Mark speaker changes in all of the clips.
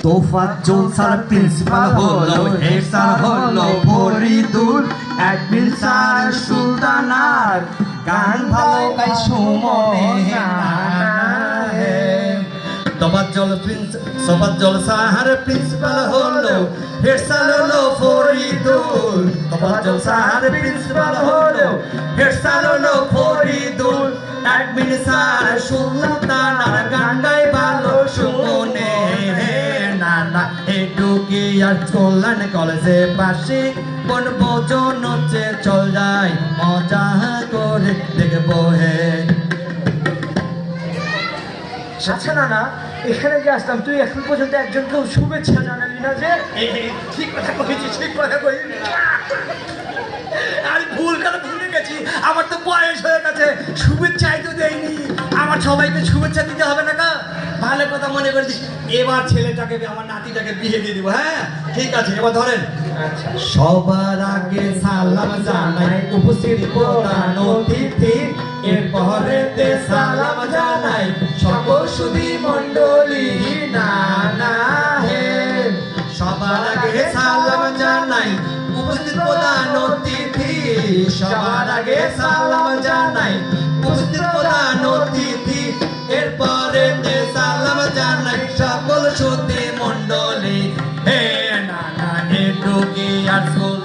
Speaker 1: Tofazzal sir principal হলো, head sir হলো Faridul, admin sir সুলতানার, গান ভালো গাই সুমনে তোফাজ্জল স্যার প্রিন্সিপাল হলো, হেড স্যার হলো ফরিদুল, তোফাজ্জল স্যার প্রিন্সিপাল হলো, হেড স্যার হলো ফরিদুল, অ্যাডমিন স্যার সুলতানার, গান গাই ভালো সুমনে নানা। এডুকেশন কল্যাণ কলেজে পাশে বনভোজন হচ্ছে, চল যাই মজা করে দেখবো হে।
Speaker 2: আচ্ছা না এখানে যে আসলাম, তুই এখন পর্যন্ত একজনকেও শুভেচ্ছা জানালি না যে?
Speaker 1: ঠিক কথা কইছিস, ঠিক কথা কইছিস।
Speaker 2: আর ভুল কথা ভুলে গেছি, আমার তো বয়স হয়ে গেছে, শুভেচ্ছাই তো দেয়নি। আমার সবাইকে শুভেচ্ছা দিতে হবে না কা?
Speaker 1: ভালো কথা মনে করেছিস। এবার ছেলেটাকে আমার নাতিটাকে বিয়ে দিয়ে দিব। হ্যাঁ ঠিক আছে, এবার ধরেন।
Speaker 2: আচ্ছা,
Speaker 1: সবার আগে সালাম জানাই উপস্থিত প্রধান অতিথি, এরপরে সালাম জানাই সকল সুধী মণ্ডলী নানা হে। সবার আগে সালাম জানাই উপস্থিত প্রধান অতিথি, সবার আগে সালাম জানাই উপস্থিত প্রধান অতিথি, এরপরে সালাম জানাই সকল সুধী মণ্ডলী হে নানা। এডুকেশন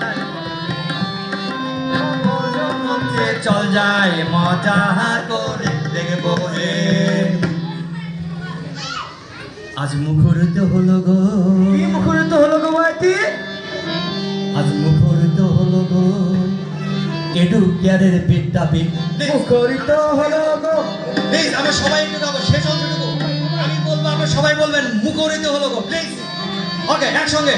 Speaker 1: চল যায় মজা করে দেখবো হে। আজ মুখরিত হলো গো,
Speaker 2: কি মুখরিত হলো গো মাইতি?
Speaker 1: আজ মুখরিত হলো গো এডুকেশনের বিদ্যাপীঠ।
Speaker 2: মুখরিত হলো গো।
Speaker 1: প্লিজ আমরা সবাই একটু গাবো, শেষ অংশটুকু আমি বলবো, আমরা সবাই বলবেন মুখরিত হলো গো প্লিজ। ওকে একসঙ্গে।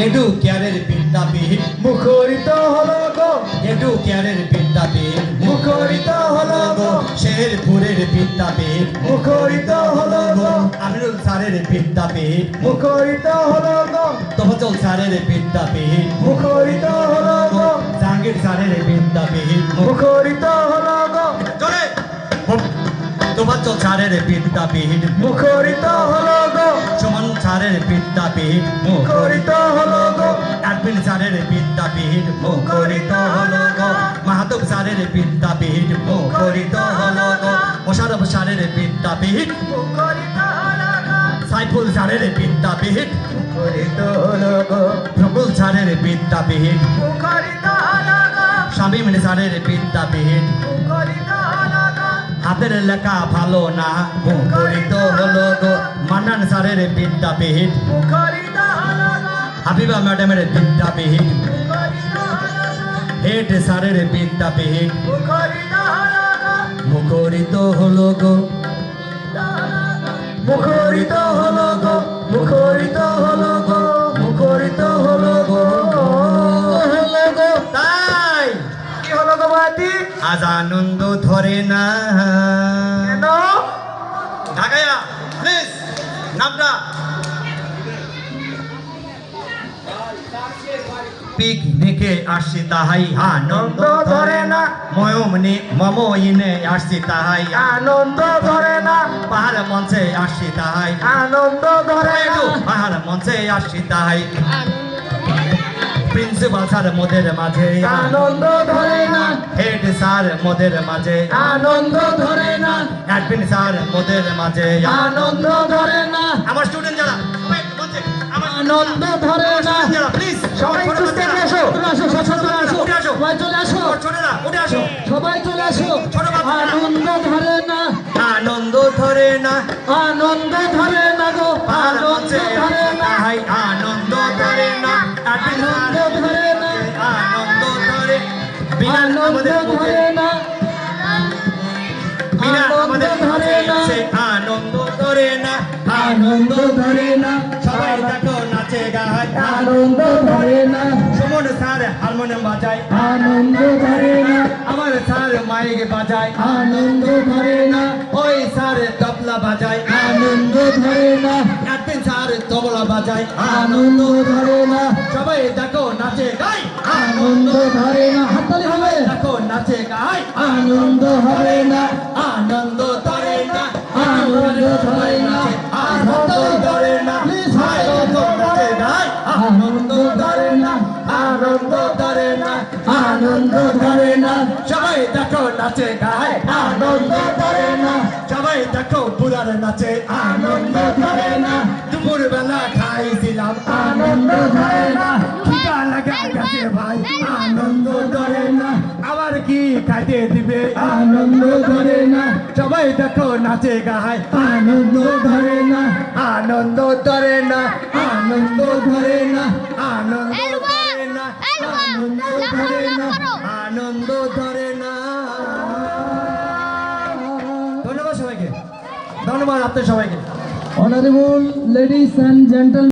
Speaker 1: এডুকেশনের বিদ্যাপীঠ,
Speaker 2: মুখরিত হলো গো।
Speaker 1: এডুকেশনের বিদ্যাপীঠ,
Speaker 2: মুখরিত হলো গো।
Speaker 1: শেরপুরের বিদ্যাপীঠ,
Speaker 2: মুখরিত হলো গো।
Speaker 1: আমিরুল স্যারের বিদ্যাপীঠ,
Speaker 2: মুখরিত হলো গো।
Speaker 1: তোফাজ্জল স্যারের বিদ্যাপীঠ,
Speaker 2: মুখরিত হলো গো।
Speaker 1: জাহাঙ্গীর স্যারের বিদ্যাপীঠ,
Speaker 2: মুখরিত হলো গো।
Speaker 1: জোরে তোফাজ্জল স্যারের বিদ্যাপীঠ,
Speaker 2: মুখরিত হলো গো।
Speaker 1: সুমন স্যারের বিদ্যাপীঠ,
Speaker 2: মুখরিত হলো গো।
Speaker 1: অ্যাডমিন স্যারের বিদ্যাপীঠ, মুখরিত হলো গো। মাহাতব স্যারের বিদ্যাপীঠ, মুখরিত হলো গো। মোশাররফ স্যারের বিদ্যাপীঠ,
Speaker 2: মুখরিত হলো গো।
Speaker 1: সাইফুল স্যারের বিদ্যাপীঠ,
Speaker 2: মুখরিত হলো গো।
Speaker 1: প্রফুল স্যারের বিদ্যাপীঠ,
Speaker 2: মুখরিত হলো গো।
Speaker 1: শামীম স্যারের বিদ্যাপীঠ,
Speaker 2: মুখরিত হলো গো।
Speaker 1: হাতের লেখা ভালো না মুখরিত হলো গো। মান্নান স্যারের বিদ্যাপীঠ,
Speaker 2: মুখরিত হলো গো।
Speaker 1: হাবিবা ম্যাডামের বিদ্যাপীঠ,
Speaker 2: মুখরিত হলো গো।
Speaker 1: হেড স্যারের বিদ্যাপীঠ,
Speaker 2: মুখরিত হলো গো।
Speaker 1: মুখরিত হলো গো।
Speaker 2: মুখরিত হলো গো। মুখরিত হলো গো। মুখরিত হলো গো। হলো গো।
Speaker 1: তাই
Speaker 2: কি হলো গো মাতি?
Speaker 1: আজ আনন্দ ধরে না।
Speaker 2: কেন?
Speaker 1: ঢাকাইয়া প্লিজ নামটা। পিকনিকে আসছি তাহাই আনন্দ ধরে না, মমইনে আসছি তাহাই
Speaker 2: আনন্দ ধরে না।
Speaker 1: পাহাড় মঞ্চে আসছি তাহাই
Speaker 2: আনন্দ ধরে না।
Speaker 1: পাহাড় মঞ্চে আসছি তাহাই প্রিন্সিপাল স্যার মোদের মাঝে
Speaker 2: আনন্দ ধরে না।
Speaker 1: হেড স্যার মোদের মাঝে
Speaker 2: আনন্দ ধরে না।
Speaker 1: অ্যাডমিন স্যার মোদের মাঝে
Speaker 2: আনন্দ ধরে না।
Speaker 1: আমার স্টুডেন্ট যারা সবাই একটু মঞ্চে, আমার
Speaker 2: আনন্দ ধরে না।
Speaker 1: যারা প্লিজ
Speaker 2: সবাই একটু স্টেজে আসো। আসো, চলে আসো।
Speaker 1: উঠে আসো,
Speaker 2: সবাই চলে আসো।
Speaker 1: ছোটরা উঠে আসো।
Speaker 2: সবাই চলে আসো।
Speaker 1: ছোট বাচ্চারা।
Speaker 2: আনন্দ ধরে না।
Speaker 1: আনন্দ ধরে না,
Speaker 2: আনন্দ ধরে না গো।
Speaker 1: পাহাড়
Speaker 2: আনন্দ
Speaker 1: মঞ্চে
Speaker 2: ধরে না।
Speaker 1: তাহাই আনন্দ ধরে না,
Speaker 2: আনন্দ ধরে না।
Speaker 1: আনন্দ ধরে বিনা
Speaker 2: আনন্দ
Speaker 1: আমাদের
Speaker 2: ধরে না।
Speaker 1: বিনা
Speaker 2: আনন্দ
Speaker 1: আমাদের
Speaker 2: ধরে না।
Speaker 1: সে আনন্দ ধরে না।
Speaker 2: আনন্দ ধরে না।
Speaker 1: সবাই দেখো নাচে গায়,
Speaker 2: আনন্দ ধরে না।
Speaker 1: সুমন স্যার হারমোনিয়াম বাজায়,
Speaker 2: আনন্দ ধরে না।
Speaker 1: আমার স্যার মাইক বাজায়,
Speaker 2: আনন্দ ধরে না।
Speaker 1: ওই স্যার তবলা বাজায়,
Speaker 2: আনন্দ ধরে না।
Speaker 1: অ্যাডমিন স্যার তবলা বাজায়,
Speaker 2: আনন্দ ধরে না।
Speaker 1: সবাই দেখো নাচে গায়,
Speaker 2: আনন্দ ধরে না। হাততালি হবে।
Speaker 1: দেখো নাচে গায়,
Speaker 2: আনন্দ হবে না।
Speaker 1: আনন্দ ধরে না,
Speaker 2: আনন্দ ধরে না।
Speaker 1: আনন্দ ধরে না,
Speaker 2: প্লিজ
Speaker 1: সবাই দেখো নাচে গায়
Speaker 2: আনন্দ ধরে না
Speaker 1: সবাই দেখো পুরার নাচে
Speaker 2: আনন্দ ধরে না
Speaker 1: দুপুর বেলা খাইছিলাম
Speaker 2: আনন্দ ধরে না
Speaker 1: খিদা লাগা গেছে ভাই
Speaker 2: আনন্দ ধরে না
Speaker 1: আবার কি খাইতে দিবে
Speaker 2: আনন্দ ধরে না
Speaker 1: সবাই দেখো নাচে গায়
Speaker 2: আনন্দ ধরে না
Speaker 1: আনন্দ ধরে না
Speaker 2: আনন্দ ধরে না
Speaker 1: আনন্দ ধরে না
Speaker 2: আনন্দ ধরে না
Speaker 1: আনন্দ ধরে না ধন্যবাদ সবাইকে ধন্যবাদ আপনাদের সবাইকে
Speaker 2: Honorable ladies and gentlemen.